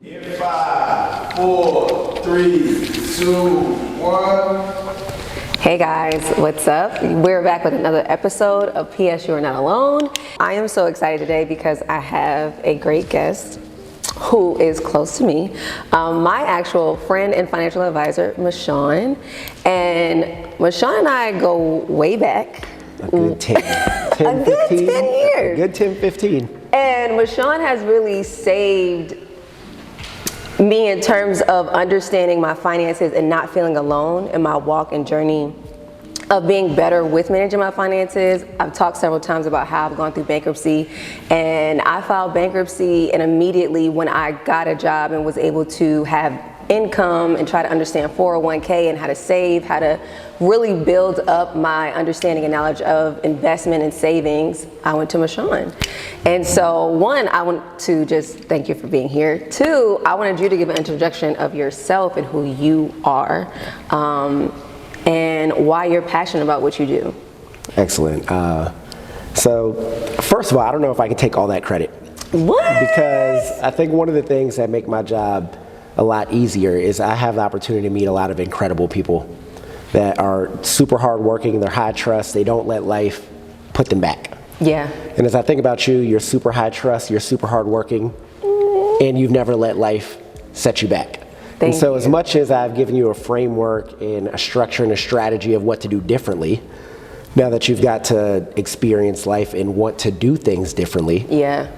In 5, 4, 3, 2, 1. Hey guys, what's up? We're back with another episode of P.S. You're Not Alone. I am so excited today because I have a great guest who is close to me, my actual friend and financial advisor, Mshon. And Mshon and I go way back. A good 10, A good 10 years. A good 10, 15. And Mshon has really saved me in terms of understanding my finances and not feeling alone in my walk and journey of being better with managing my finances. I've talked several times about how I've gone through bankruptcy, and I filed bankruptcy, and immediately when I got a job and was able to have income and try to understand 401k and how to save, how to really build up my understanding and knowledge of investment and savings, I went to Mshon. And so one, I want to just thank you for being here. Two, I wanted you to give an introduction of yourself and who you are, and why you're passionate about what you do. Excellent. So first of all, I don't know if I can take all that credit. What? Because I think one of the things that make my job a lot easier is I have the opportunity to meet a lot of incredible people that are super hardworking, they're high trust, they don't let life put them back. Yeah. And as I think about you, you're super high trust, you're super hardworking, and you've never let life set you back. Thank and so you. As much as I've given you a framework and a structure and a strategy of what to do differently, now that you've got to experience life and want to do things differently, Yeah.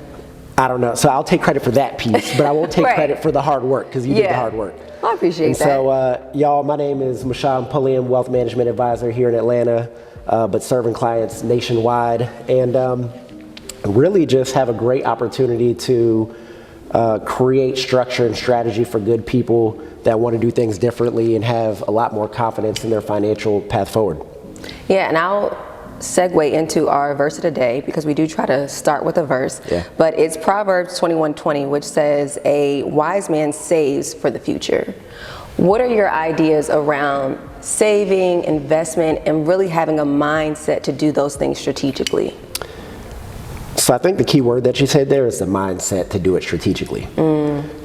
I don't know. So I'll take credit for that piece, but I won't take Right. credit for the hard work because you did the hard work. I appreciate And that. so, y'all, my name is Mshon Pulliam, Wealth Management Advisor here in Atlanta, but serving clients nationwide, and really just have a great opportunity to create structure and strategy for good people that want to do things differently and have a lot more confidence in their financial path forward. Yeah, and I'll segue into our verse of the day because we do try to start with a verse. Yeah. But it's Proverbs 21:20, which says, "A wise man saves for the future." What are your ideas around saving, investment, and really having a mindset to do those things strategically? So I think the key word that you said there is the mindset to do it strategically.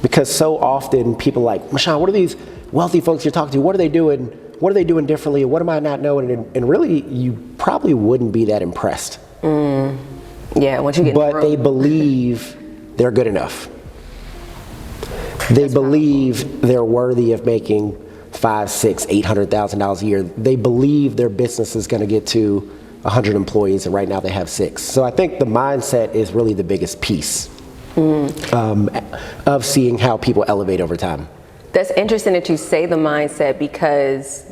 Because so often people are like, Mshon, what are these wealthy folks you're talking to? What are they doing? What are they doing differently? What am I not knowing? And really, you probably wouldn't be that impressed. Yeah, once you get in the But room. they believe they're good enough. They believe they're worthy of making $500,000, $600,000, $800,000 a year. They believe their business is going to get to 100 employees, and right now they have 6. So I think the mindset is really the biggest piece of seeing how people elevate over time. That's interesting that you say the mindset, because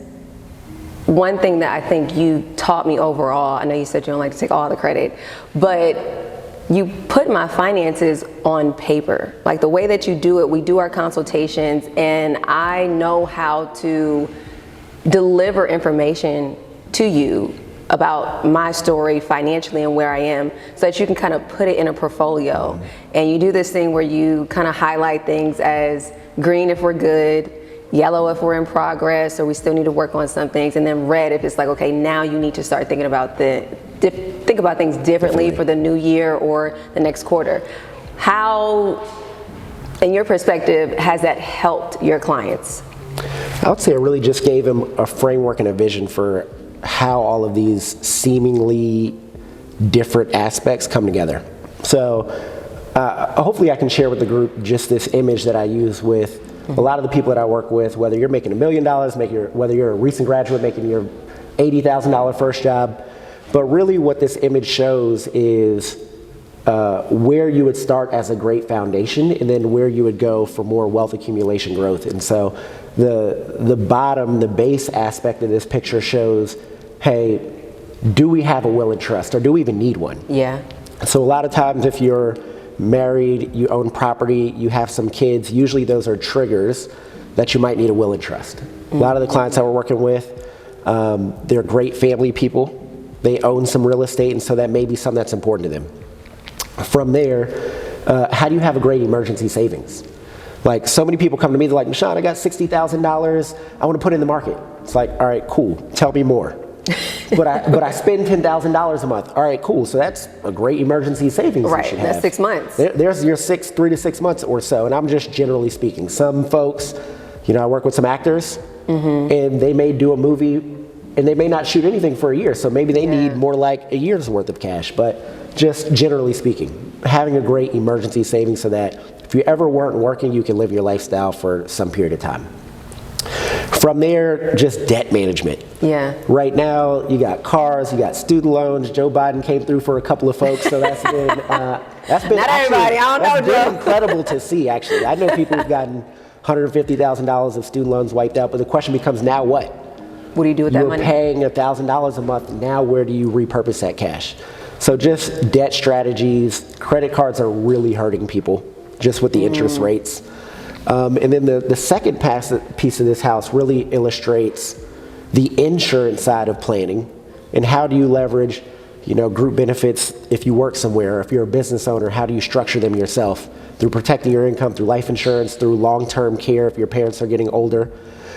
one thing that I think you taught me overall, I know you said you don't like to take all the credit, but you put my finances on paper. Like the way that you do it, we do our consultations, and I know how to deliver information to you about my story financially and where I am, so that you can kind of put it in a portfolio. And you do this thing where you kind of highlight things as green if we're good, yellow if we're in progress or we still need to work on some things, and then red if it's like, okay, now you need to start thinking about think about things differently for the new year or the next quarter. How, in your perspective, has that helped your clients? I would say it really just gave them a framework and a vision for how all of these seemingly different aspects come together. So hopefully I can share with the group just this image that I use with a lot of the people that I work with, whether you're making $1 million, whether you're a recent graduate making your $80,000 first job. But really what this image shows is where you would start as a great foundation and then where you would go for more wealth accumulation growth. And so the bottom, the base aspect of this picture shows, hey, do we have a will and trust, or do we even need one? Yeah. So a lot of times if you're married, you own property, you have some kids, usually those are triggers that you might need a will and trust. A lot of the clients that we're working with, they're great family people. They own some real estate, and so that may be something that's important to them. From there, how do you have a great emergency savings? Like, so many people come to me, they're like, Mshon, I got $60,000, I want to put in the market. It's like, all right, cool, tell me more. but I spend $10,000 a month. All right, cool. So that's a great emergency savings you Right, should that's have. 6 months. There's your 3 to 6 months or so, and I'm just generally speaking. Some folks, I work with some actors, and they may do a movie, and they may not shoot anything for a year, so maybe they need more like a year's worth of cash. But just generally speaking, having a great emergency savings so that if you ever weren't working, you can live your lifestyle for some period of time. From there, just debt management. Yeah. Right now, you got cars, you got student loans. Joe Biden came through for a couple of folks, so that's been Not actually, everybody, I don't know, that's been Joe. incredible to see. Actually, I know people who've gotten $150,000 of student loans wiped out, but the question becomes, now what? What do you do with that money? You're paying $1,000 a month. Now, where do you repurpose that cash? So just debt strategies. Credit cards are really hurting people, just with the interest rates. And then the second piece of this house really illustrates the insurance side of planning and how do you leverage, group benefits if you work somewhere. If you're a business owner, how do you structure them yourself through protecting your income, through life insurance, through long-term care if your parents are getting older.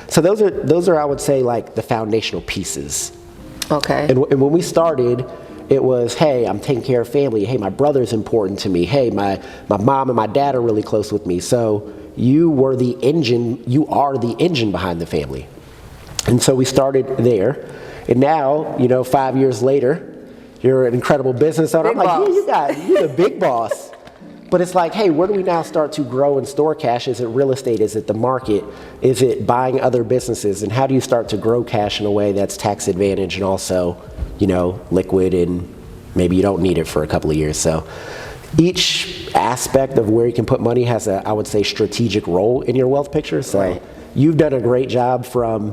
So those are I would say, like the foundational pieces. Okay. And when we started, it was, hey, I'm taking care of family. Hey, my brother's important to me. Hey, my mom and my dad are really close with me. So you are the engine behind the family. And so we started there. And now, 5 years later, you're an incredible business owner. Big I'm boss. like, you're the big boss. But it's like, hey, where do we now start to grow and store cash? Is it real estate? Is it the market? Is it buying other businesses? And how do you start to grow cash in a way that's tax advantage and also, liquid, and maybe you don't need it for a couple of years. So each aspect of where you can put money has I would say, strategic role in your wealth picture. So you've done a great job from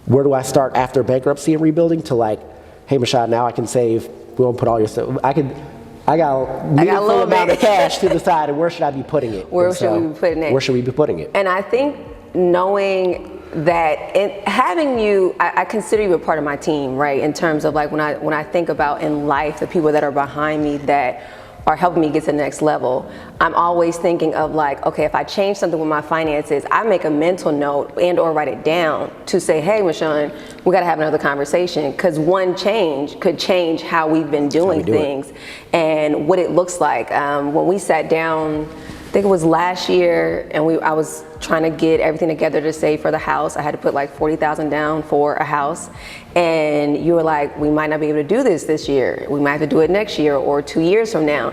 where do I start after bankruptcy and rebuilding to like, hey, Mshon, now I can save. We won't put all your stuff. I got a meaningful amount of cash to the side, and where should I be putting it? Where should we be putting it? Where should we be putting it? And I think knowing that, and having you, I consider you a part of my team, right? In terms of like when I think about in life, the people that are behind me that are helping me get to the next level, I'm always thinking of like, okay, if I change something with my finances, I make a mental note and or write it down to say, hey, Mshon, we got to have another conversation, because one change could change how we've been doing things and what it looks like. When we sat down, I think it was last year, and I was trying to get everything together to save for the house. I had to put like $40,000 down for a house, and you were like, we might not be able to do this year. We might have to do it next year or 2 years from now.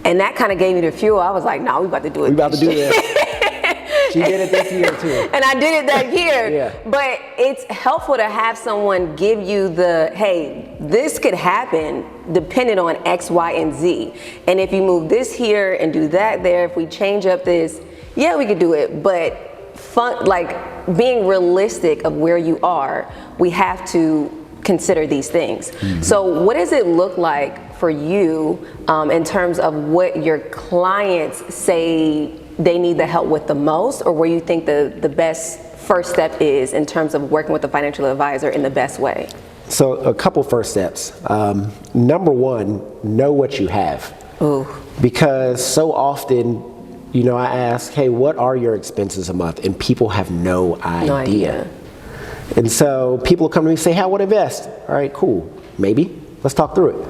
And that kind of gave me the fuel. I was like, no, we about to do it. We about to do this. She did it this year too. And I did it that year. Yeah. But it's helpful to have someone give you the, hey, this could happen depending on X, Y, and Z. And if you move this here and do that there, if we change up this, yeah, we could do it. But being realistic of where you are, we have to consider these things. Mm-hmm. So what does it look like for you in terms of what your clients say they need the help with the most, or where you think the best first step is in terms of working with a financial advisor in the best way? So a couple first steps. Number one, know what you have. Ooh. Because so often, I ask, hey, what are your expenses a month? And people have no idea. And so people come to me and say, hey, I want to invest. All right, cool. Maybe. Let's talk through it.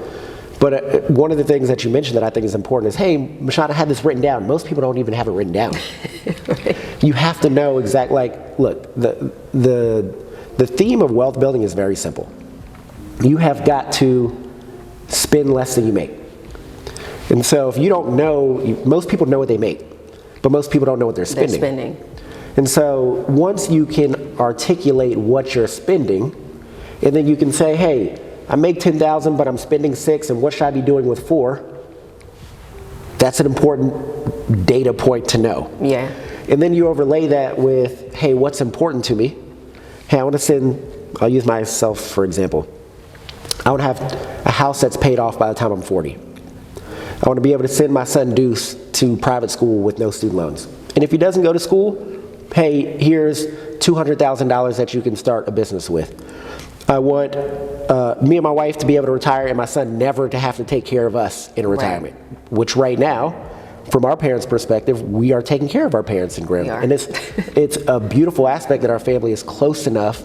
But one of the things that you mentioned that I think is important is, hey, Mshon, I had this written down. Most people don't even have it written down. Right. You have to know look, the theme of wealth building is very simple. You have got to spend less than you make. And so if you don't know, most people know what they make, but most people don't know what they're spending. And so once you can articulate what you're spending, and then you can say, hey, I make $10,000, but I'm spending $6,000, and what should I be doing with $4,000? That's an important data point to know. Yeah. And then you overlay that with, hey, what's important to me? Hey, I want to I'll use myself for example. I want to have a house that's paid off by the time I'm 40. I want to be able to send my son Deuce to private school with no student loans. And if he doesn't go to school, hey, here's $200,000 that you can start a business with. I want me and my wife to be able to retire and my son never to have to take care of us in retirement, which right now, from our parents' perspective, we are taking care of our parents and grandma. And it's a beautiful aspect that our family is close enough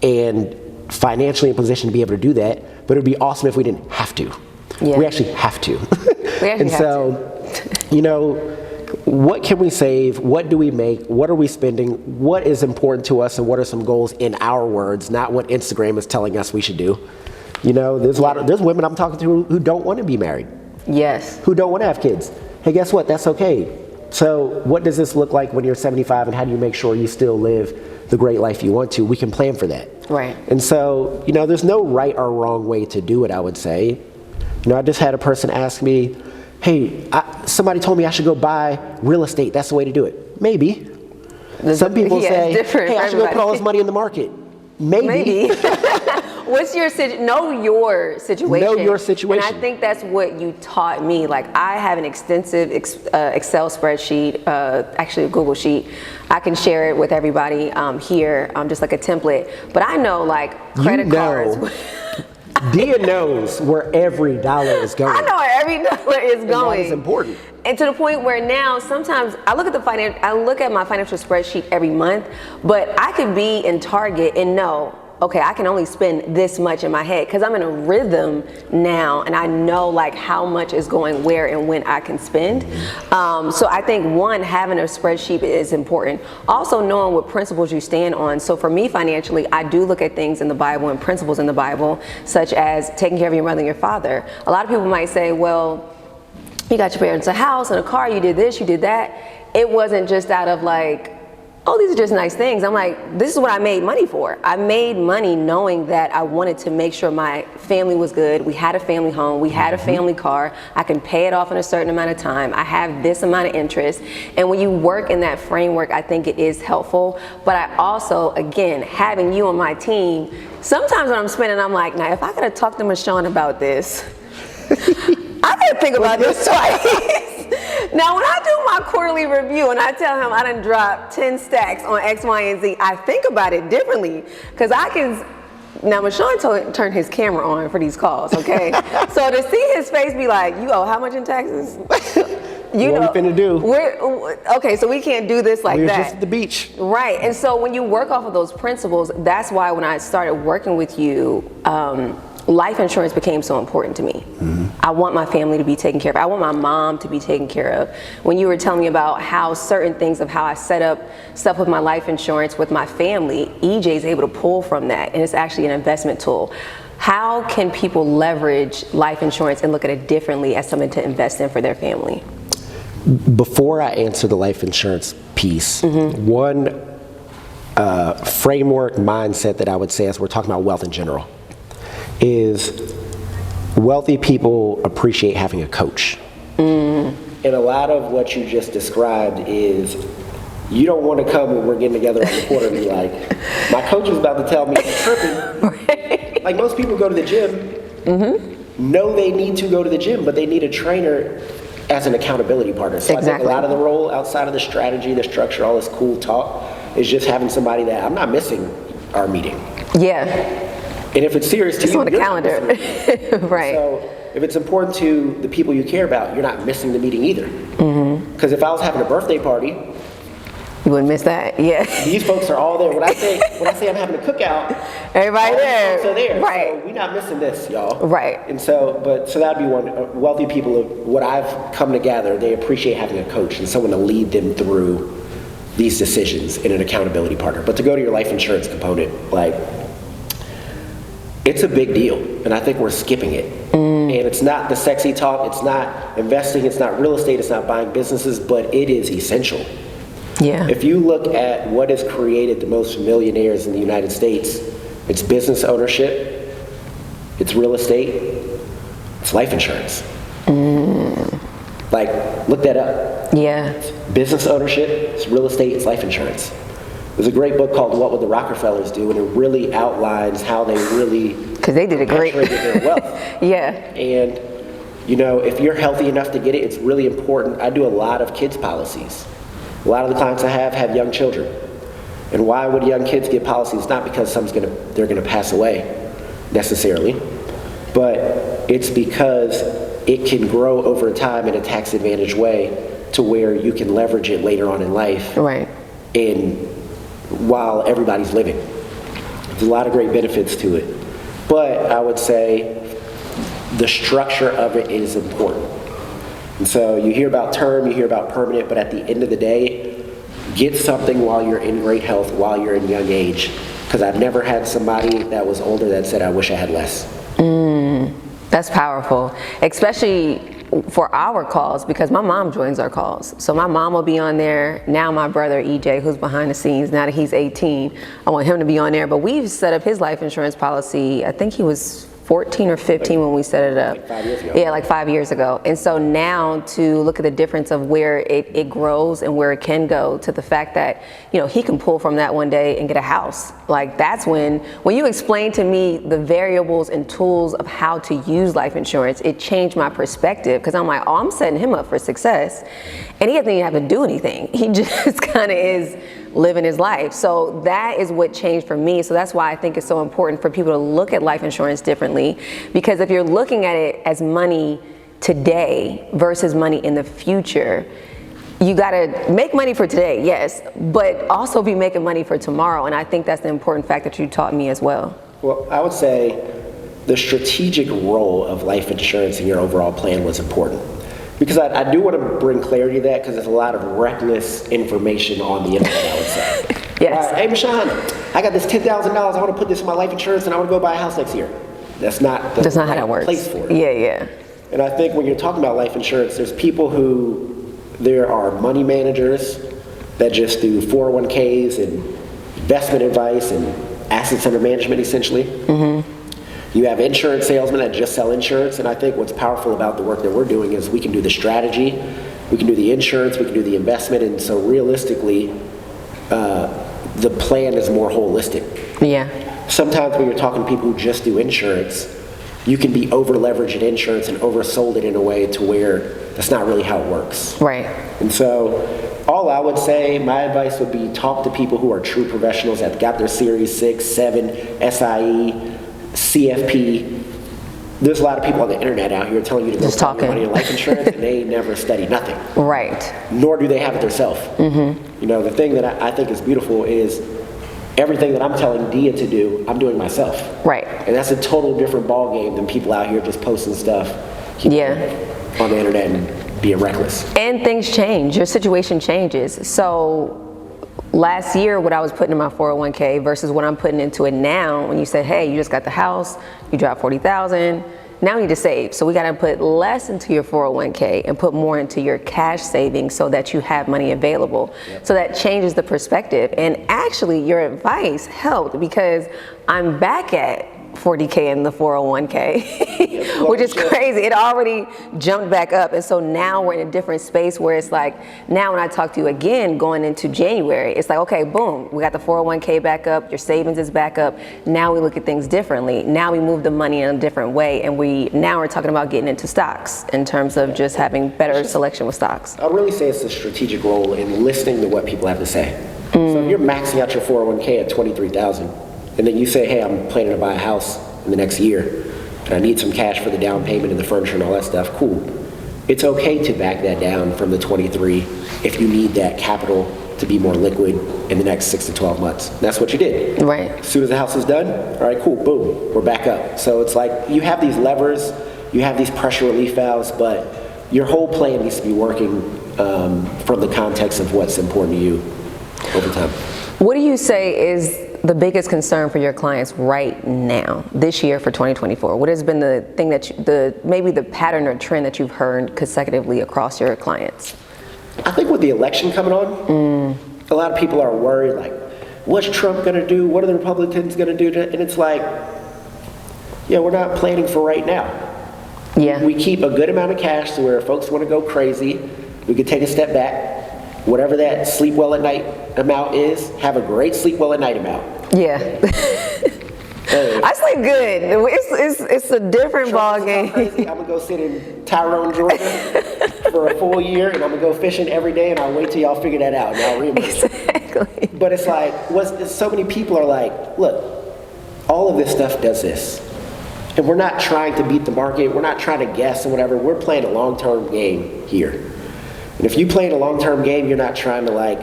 and financially in position to be able to do that, but it would be awesome if we didn't have to. Yeah. We actually have to. We actually And have so, you know, what can we save? What do we make? What are we spending? What is important to us, and what are some goals in our words, not what Instagram is telling us we should do? You know, there's women I'm talking to who don't want to be married. Yes. Who don't want to have kids. Hey, guess what? That's okay. So what does this look like when you're 75, and how do you make sure you still live the great life you want to? We can plan for that. Right. And so, you know, there's no right or wrong way to do it, I would say. You know, I just had a person ask me, hey, somebody told me I should go buy real estate. That's the way to do it. Maybe. Some people say, hey, I should go put all this money in the market. Maybe. What's your know your situation? Know your situation. And I think that's what you taught me. Like, I have an extensive Excel spreadsheet, actually a Google sheet. I can share it with everybody here, just like a template. But I know, like, credit cards. Dia knows where every dollar is going. I know where every dollar is going. That is important. And to the point where now sometimes I look at my financial spreadsheet every month, but I could be in Target and know, okay, I can only spend this much in my head because I'm in a rhythm now, and I know like how much is going where and when I can spend. So I think one, having a spreadsheet is important. Also knowing what principles you stand on. So for me financially, I do look at things in the Bible and principles in the Bible, such as taking care of your mother and your father. A lot of people might say, well, you got your parents a house and a car, you did this, you did that. It wasn't just out of like, oh, these are just nice things. I'm like, this is what I made money for. I made money knowing that I wanted to make sure my family was good. We had a family home. We had a family car. I can pay it off in a certain amount of time. I have this amount of interest. And when you work in that framework, I think it is helpful. But I also, again, having you on my team, sometimes when I'm spending, I'm like, now, if I could have talked to Mshon about this, I gotta think about this twice. Now, when I do my quarterly review and I tell him I done dropped 10 stacks on X, Y, and Z, I think about it differently. Because I can, now Mshon turned his camera on for these calls, okay? So to see his face be like, you owe how much in taxes? You what we finna do? Okay, so we can't do this like we that. We're just at the beach. Right, and so when you work off of those principles, that's why when I started working with you, life insurance became so important to me. I want my family to be taken care of. I want my mom to be taken care of. When you were telling me about how certain things of how I set up stuff with my life insurance with my family, EJ is able to pull from that, and it's actually an investment tool. How can people leverage life insurance and look at it differently as something to invest in for their family? Before I answer the life insurance piece, one framework mindset that I would say as we're talking about wealth in general is wealthy people appreciate having a coach. And a lot of what you just described is you don't want to come when we're getting together on the quarter and be like, my coach is about to tell me I'm tripping. Right. Like most people go to the gym, know they need to go to the gym, but they need a trainer as an accountability partner. So I think a lot of the role outside of the strategy, the structure, all this cool talk is just having somebody that I'm not missing our meeting. Yeah. And if it's serious to it's you, on the calendar. Right. So if it's important to the people you care about, you're not missing the meeting either. Because if I was having a birthday party, you wouldn't miss that. Yeah. These folks are all there. When I say I'm having a cookout, everybody all there. These folks are there. Right. So we're not missing this, y'all. Right. And so that'd be one. Wealthy people, what I've come to gather, they appreciate having a coach and someone to lead them through these decisions and an accountability partner. But to go to your life insurance component, like, it's a big deal, and I think we're skipping it. And it's not the sexy talk, it's not investing, it's not real estate, it's not buying businesses, but it is essential. Yeah. If you look at what has created the most millionaires in the United States, it's business ownership, it's real estate, it's life insurance. Like, look that up. Yeah. It's business ownership, it's real estate, it's life insurance. There's a great book called What Would the Rockefellers Do, and it really outlines how they really because they did it great. Their wealth. Yeah. And you know, if you're healthy enough to get it, it's really important. I do a lot of kids policies. A lot of the clients I have young children. And why would young kids get policies? Not because they're gonna pass away necessarily, but it's because it can grow over time in a tax advantage way to where you can leverage it later on in life. Right. And while everybody's living. There's a lot of great benefits to it. But I would say the structure of it is important. And so you hear about term, you hear about permanent, but at the end of the day, get something while you're in great health, while you're in young age. Because I've never had somebody that was older that said, I wish I had less. That's powerful, especially for our calls, because my mom joins our calls. So my mom will be on there. Now my brother EJ, who's behind the scenes, now that he's 18, I want him to be on there. But we've set up his life insurance policy, I think he was 14 or 15 when we set it up. Like 5 years ago. Yeah, like 5 years ago. And so now to look at the difference of where it grows and where it can go, to the fact that, you know, he can pull from that one day and get a house. Like, that's when you explained to me the variables and tools of how to use life insurance, it changed my perspective, because I'm like, oh, I'm setting him up for success. And he doesn't even have to do anything. He just kind of is living his life. So that is what changed for me. So that's why I think it's so important for people to look at life insurance differently, because if you're looking at it as money today versus money in the future, you got to make money for today, yes, but also be making money for tomorrow. And I think that's the important fact that you taught me as well. Well, I would say the strategic role of life insurance in your overall plan was important. Because I do want to bring clarity to that, because there's a lot of reckless information on the internet, I would say. Yes. Hey, Mshon, I got this $10,000. I want to put this in my life insurance and I want to go buy a house next year. That's not the That's not how that works. place for it. Yeah. And I think when you're talking about life insurance, there's people there are money managers that just do 401ks and investment advice and assets under management, essentially. Mm-hmm. You have insurance salesmen that just sell insurance, and I think what's powerful about the work that we're doing is we can do the strategy, we can do the insurance, we can do the investment, and so realistically, the plan is more holistic. Yeah. Sometimes when you're talking to people who just do insurance, you can be over-leveraged in insurance and oversold it in a way to where that's not really how it works. Right. And so all I would say, my advice would be talk to people who are true professionals that got their Series 6, 7, SIE, CFP. There's a lot of people on the internet out here telling you to go find your money in life insurance, and they never study nothing. Right. Nor do they have it themselves. Mm-hmm. You know, the thing that I think is beautiful is everything that I'm telling Dia to do, I'm doing myself. Right. And that's a total different ball game than people out here just posting stuff on the internet and being reckless. And things change. Your situation changes. So last year, what I was putting in my 401k versus what I'm putting into it now, when you said, hey, you just got the house, you dropped $40,000, now you need to save. So we got to put less into your 401k and put more into your cash savings so that you have money available. Yep. So that changes the perspective. And actually, your advice helped, because I'm back at 40K in the 401k, which is crazy. It already jumped back up. And so now we're in a different space where it's like, now when I talk to you again going into January, it's like, okay, boom, we got the 401k back up, your savings is back up. Now we look at things differently. Now we move the money in a different way. And now we're talking about getting into stocks in terms of just having better selection with stocks. I'd really say it's a strategic role in listening to what people have to say. So if you're maxing out your 401k at $23,000, and then you say, hey, I'm planning to buy a house in the next year, and I need some cash for the down payment and the furniture and all that stuff, cool. It's okay to back that down from the 23 if you need that capital to be more liquid in the next 6 to 12 months. That's what you did. Right. As soon as the house is done, all right, cool, boom, we're back up. So it's like you have these levers, you have these pressure relief valves, but your whole plan needs to be working from the context of what's important to you over time. What do you say is the biggest concern for your clients right now, this year for 2024? What has been the thing that maybe the pattern or trend that you've heard consecutively across your clients? I think with the election coming on, a lot of people are worried, like, what's Trump going to do? What are the Republicans going to do? And it's like, yeah, we're not planning for right now. Yeah. We keep a good amount of cash to where if folks want to go crazy, we could take a step back. Whatever that sleep well at night amount is, have a great sleep well at night amount. Yeah. I sleep good. It's a different ball game. I'm gonna go sit in Tyrone, Georgia for a full year, and I'm gonna go fishing every day, and I'll wait till y'all figure that out, and I'll reimburse. Exactly. But it's like, so many people are like, look, all of this stuff does this. And we're not trying to beat the market, we're not trying to guess and whatever, we're playing a long-term game here. And if you play in a long-term game, you're not trying to like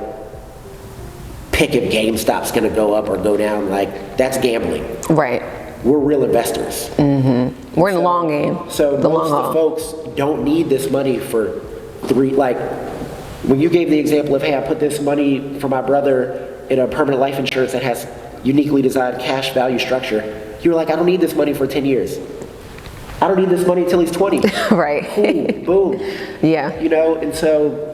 pick if GameStop's going to go up or go down. Like, that's gambling. Right. We're real investors. We're in the long game. So the most of the folks don't need this money for like, when you gave the example of, hey, I put this money for my brother in a permanent life insurance that has uniquely designed cash value structure, you were like, I don't need this money for 10 years. I don't need this money until he's 20. Right. Boom, boom. Yeah. You know, and so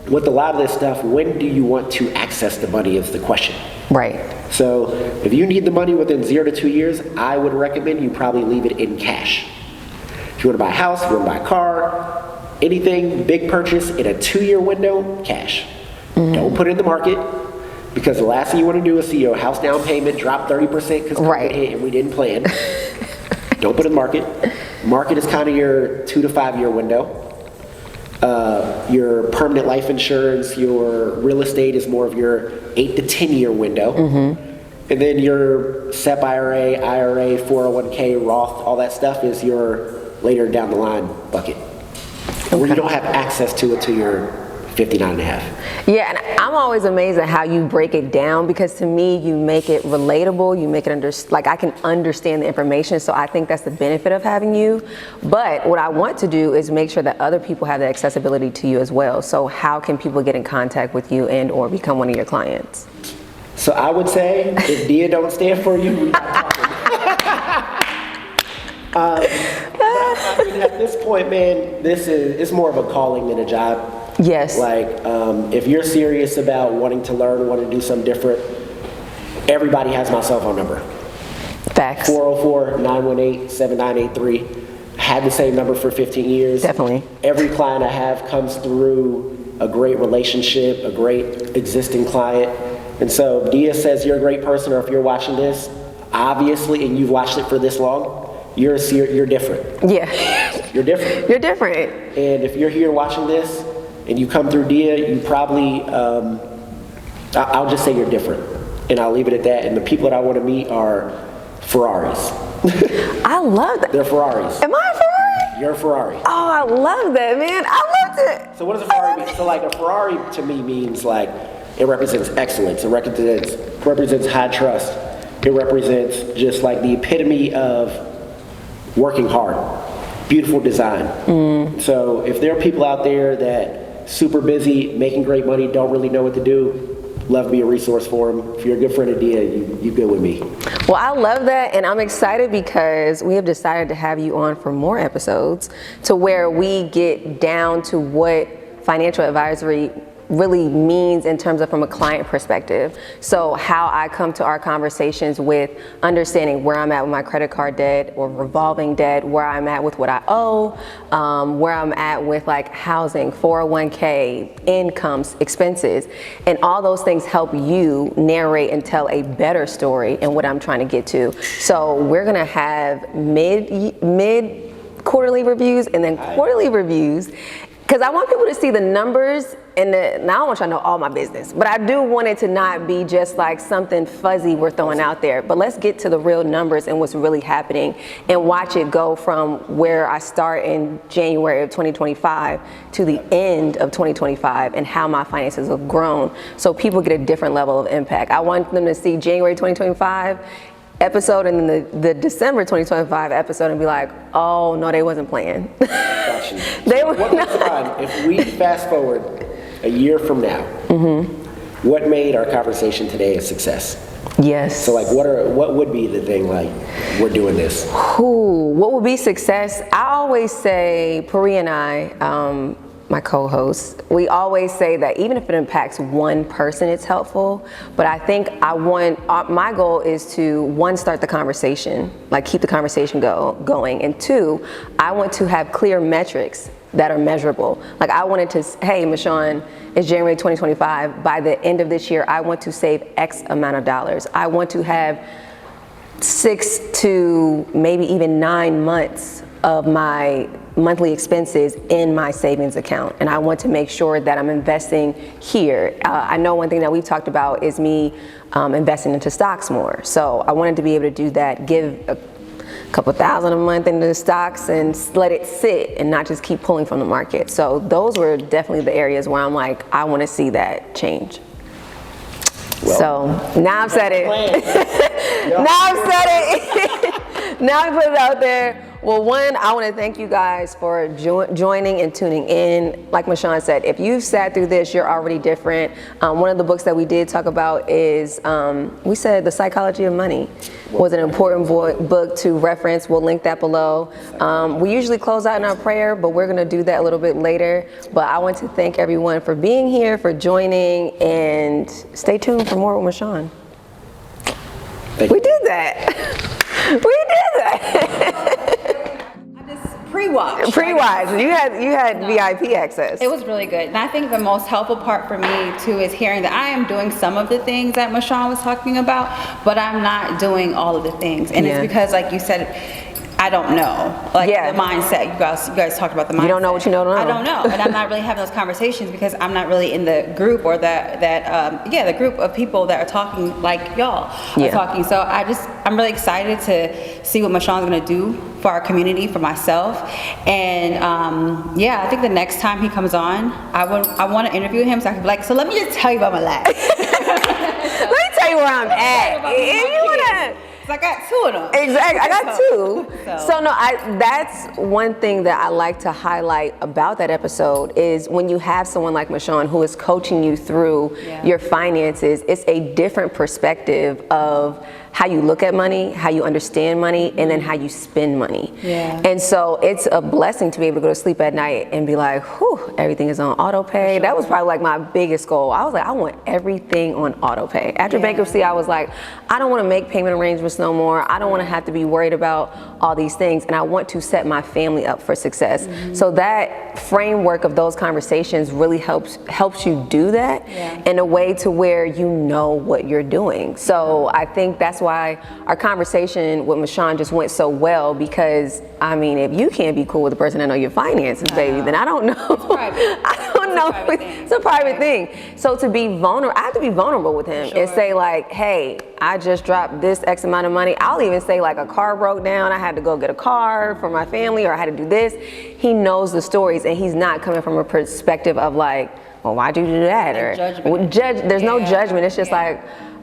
with a lot of this stuff, when do you want to access the money is the question. Right. So if you need the money within 0 to 2 years, I would recommend you probably leave it in cash. If you want to buy a house, if you want to buy a car, anything, big purchase in a 2-year window, cash. Don't put it in the market, because the last thing you want to do is see your house down payment drop 30% because COVID hit and we didn't plan. Don't put it in the market. Market is kind of your 2 to 5 year window. Your permanent life insurance, your real estate is more of your 8 to 10 year window. And then your SEP IRA, 401k, Roth, all that stuff is your later down the line bucket. Where you don't have access to it till you're 59 and a half. Yeah, and I'm always amazed at how you break it down, because to me, you make it relatable, you make it like I can understand the information, so I think that's the benefit of having you. But what I want to do is make sure that other people have the accessibility to you as well. So how can people get in contact with you and or become one of your clients? So I would say, if Dia don't stand for you, we're not talking. I mean, at this point, man, it's more of a calling than a job. Yes. Like, if you're serious about wanting to learn, wanting to do something different, everybody has my cell phone number. Facts. 404-918-7983. Had the same number for 15 years. Definitely. Every client I have comes through a great relationship, a great existing client. And so if Dia says you're a great person, or if you're watching this, obviously, and you've watched it for this long, you're different. Yeah. You're different. You're different. And if you're here watching this and you come through Dia, you probably, I'll just say you're different. And I'll leave it at that. And the people that I want to meet are Ferraris. I love that. They're Ferraris. Am I a Ferrari? You're a Ferrari. Oh, I love that, man. I loved it. So what does a Ferrari mean? So like a Ferrari to me means like, it represents excellence. It represents high trust. It represents just like the epitome of working hard. Beautiful design. So if there are people out there that super busy, making great money, don't really know what to do, love to be a resource for them. If you're a good friend of Dia, you good with me. Well, I love that, and I'm excited because we have decided to have you on for more episodes to where we get down to what financial advisory really means in terms of from a client perspective. So how I come to our conversations with understanding where I'm at with my credit card debt or revolving debt, where I'm at with what I owe, where I'm at with like housing, 401k, incomes, expenses, and all those things help you narrate and tell a better story in what I'm trying to get to. So we're gonna have mid quarterly reviews and then quarterly reviews, because I want people to see the numbers, and now I don't want y'all to know all my business, but I do want it to not be just like something fuzzy we're throwing out there. But let's get to the real numbers and what's really happening and watch it go from where I start in January of 2025 to the end of 2025 and how my finances have grown, so people get a different level of impact. I want them to see January 2025 episode and then the December 2025 episode and be like, oh no, they wasn't playing. Gotcha. They were what was fun, if we fast forward a year from now, what made our conversation today a success? Yes. So like what would be the thing, like, we're doing this? What would be success? I always say, Puri and I, my co-host, we always say that even if it impacts one person, it's helpful. But I think my goal is to, one, start the conversation, like keep the conversation going. And two, I want to have clear metrics that are measurable. Like I wanted to, hey, Mshon, it's January 2025. By the end of this year, I want to save X amount of dollars. I want to have 6 to maybe even 9 months of my monthly expenses in my savings account, and I want to make sure that I'm investing here. I know one thing that we've talked about is me investing into stocks more. So I wanted to be able to do that, give a couple $1,000 a month into the stocks and let it sit and not just keep pulling from the market. So those were definitely the areas where I'm like, I want to see that change. So now I've said it. Now I've said it. Now I put it out there. Well, one, I want to thank you guys for joining and tuning in. Like Mshon said, if you've sat through this, you're already different. One of the books that we did talk about is, we said The Psychology of Money was an important book to reference. We'll link that below. We usually close out in our prayer, but we're going to do that a little bit later. But I want to thank everyone for being here, for joining, and stay tuned for more with Mshon. We did that. We did that. Pre-watch. You had VIP access. It was really good. And I think the most helpful part for me too is hearing that I am doing some of the things that Mshon was talking about, but I'm not doing all of the things. And it's because, like you said, I don't know. Like the mindset. You guys talked about the mindset. You don't know what you don't know. I don't know. And I'm not really having those conversations because I'm not really in the group or the group of people that are talking like y'all are talking. So I'm really excited to see what Mshon's gonna do for our community, for myself. And I think the next time he comes on, I want to interview him so I can be like, so let me just tell you about my life. Let me tell you where I'm at. If you wanna. I got two of them. Exactly, I got two. So no, that's one thing that I like to highlight about that episode is when you have someone like Mshon who is coaching you through your finances, it's a different perspective of how you look at money, how you understand money, and then how you spend money. And so it's a blessing to be able to go to sleep at night and be like, whew, everything is on auto pay. That was probably like my biggest goal. I was like, I want everything on auto pay. After bankruptcy, I was like, I don't want to make payment arrangements no more. I don't want to have to be worried about all these things, and I want to set my family up for success. So that framework of those conversations really helps you do that in a way to where you know what you're doing. So I think that's why our conversation with Mshon just went so well, because I mean, if you can't be cool with the person that know your finances, baby, then I don't know. I don't know. It's a private thing. So to be vulnerable, I have to be vulnerable with him and say like, hey, I just dropped this X amount of money. I'll even say like a car broke down. I had to go get a car for my family, or I had to do this. He knows the stories, and he's not coming from a perspective of like, well, why'd you do that? Or there's no judgment. It's just like,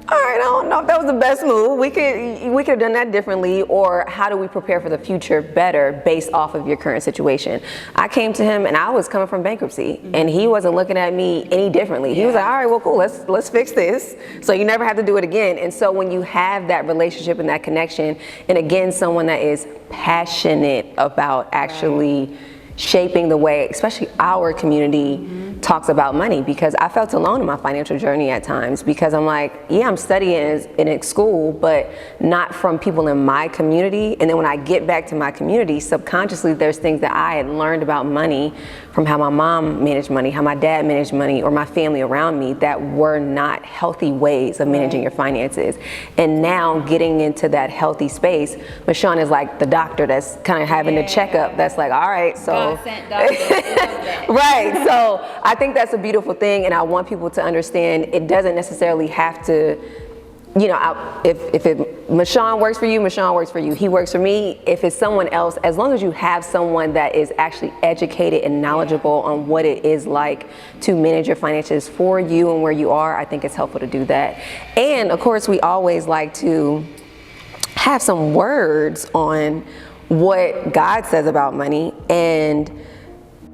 all right, I don't know if that was the best move. We could have done that differently, or how do we prepare for the future better based off of your current situation? I came to him and I was coming from bankruptcy, and he wasn't looking at me any differently. He was like, all right, well, cool, let's fix this so you never have to do it again. And so when you have that relationship and that connection, and again, someone that is passionate about actually shaping the way, especially our community, talks about money, because I felt alone in my financial journey at times, because I'm like, yeah, I'm studying in school, but not from people in my community. And then when I get back to my community, subconsciously there's things that I had learned about money from how my mom managed money, how my dad managed money, or my family around me, that were not healthy ways of managing your finances. And now getting into that healthy space, Mshon is like the doctor that's kind of having the checkup, that's like, all right, so right. So I think that's a beautiful thing, and I want people to understand it doesn't necessarily have to, you know, if Mshon works for you, Mshon works for you. He works for me. If it's someone else, as long as you have someone that is actually educated and knowledgeable on what it is like to manage your finances for you and where you are, I think it's helpful to do that. And of course, we always like to have some words on what God says about money. And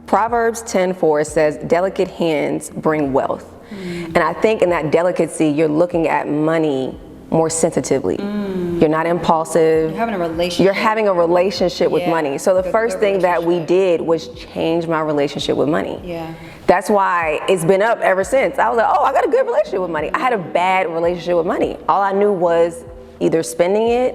Proverbs 10:4 says, delicate hands bring wealth. And I think in that delicacy, you're looking at money more sensitively. You're not impulsive. You're having a relationship with money. So the first thing that we did was change my relationship with money. That's why it's been up ever since. I was like, oh, I got a good relationship with money. I had a bad relationship with money. All I knew was either spending it,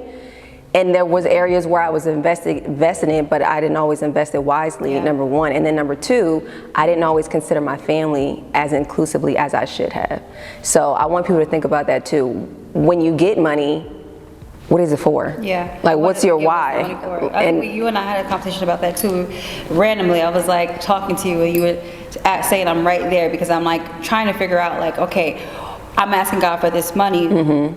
and there was areas where I was investing in, but I didn't always invest it wisely, number one. And then number two, I didn't always consider my family as inclusively as I should have. So I want people to think about that too. When you get money, what is it for? Like, what's your why? And you and I had a conversation about that too, randomly. I was like talking to you, and you were saying I'm right there, because I'm like trying to figure out like, okay, I'm asking God for this money,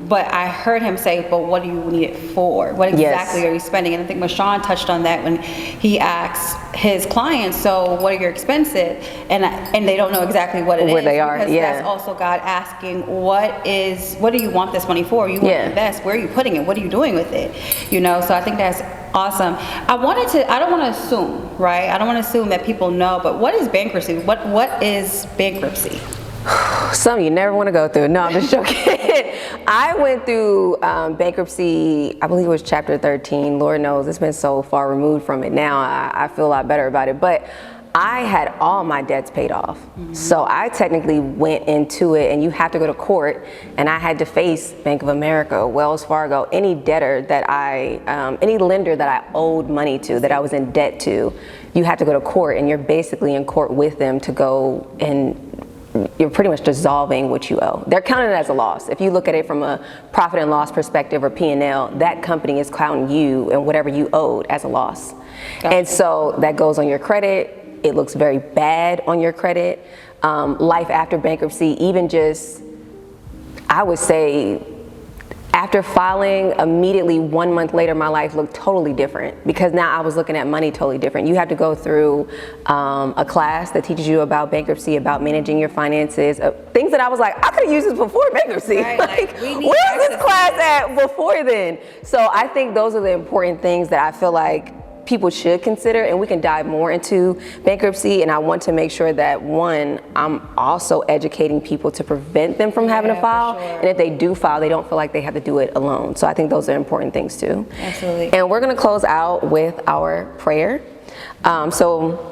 but I heard him say, but what do you need it for? What exactly are you spending? And I think Mshon touched on that when he asked his clients, so what are your expenses? And they don't know exactly what it is. Where they are, because that's also God asking, what do you want this money for? You want to invest, where are you putting it? What are you doing with it? So I think that's awesome. I don't want to assume, right? I don't want to assume that people know, but what is bankruptcy? What is bankruptcy? Something you never want to go through. No, I'm just joking. I went through bankruptcy, I believe it was chapter 13. Lord knows, it's been so far removed from it now. I feel a lot better about it. But I had all my debts paid off. So I technically went into it, and you have to go to court, and I had to face Bank of America, Wells Fargo, any debtor that any lender that I owed money to, that I was in debt to. You have to go to court, and you're basically in court with them to go, and you're pretty much dissolving what you owe. They're counting it as a loss. If you look at it from a profit and loss perspective or P&L, that company is counting you and whatever you owed as a loss. Gotcha. And so that goes on your credit. It looks very bad on your credit. Life after bankruptcy, even just, I would say, after filing, immediately 1 month later, my life looked totally different, because now I was looking at money totally different. You have to go through a class that teaches you about bankruptcy, about managing your finances, things that I was like, I could have used this before bankruptcy. Right, Where's this class at before then? So I think those are the important things that I feel like people should consider, and we can dive more into bankruptcy. And I want to make sure that, one, I'm also educating people to prevent them from having to file. Sure. And if they do file, they don't feel like they have to do it alone. So I think those are important things too. Absolutely. And we're going to close out with our prayer. So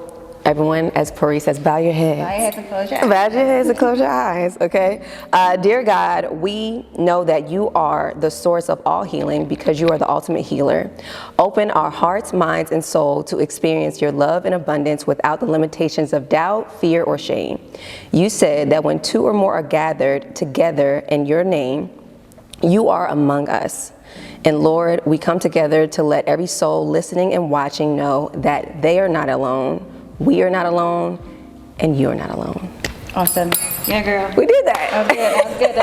everyone, as Pari says, bow your heads. Bow your heads and close your eyes. Bow your heads and close your eyes, okay? Dear God, we know that you are the source of all healing, because you are the ultimate healer. Open our hearts, minds, and soul to experience your love and abundance without the limitations of doubt, fear, or shame. You said that when 2 or more are gathered together in your name, you are among us. And Lord, we come together to let every soul listening and watching know that they are not alone, we are not alone, and you are not alone. Awesome. Yeah, girl. We did that. That was good.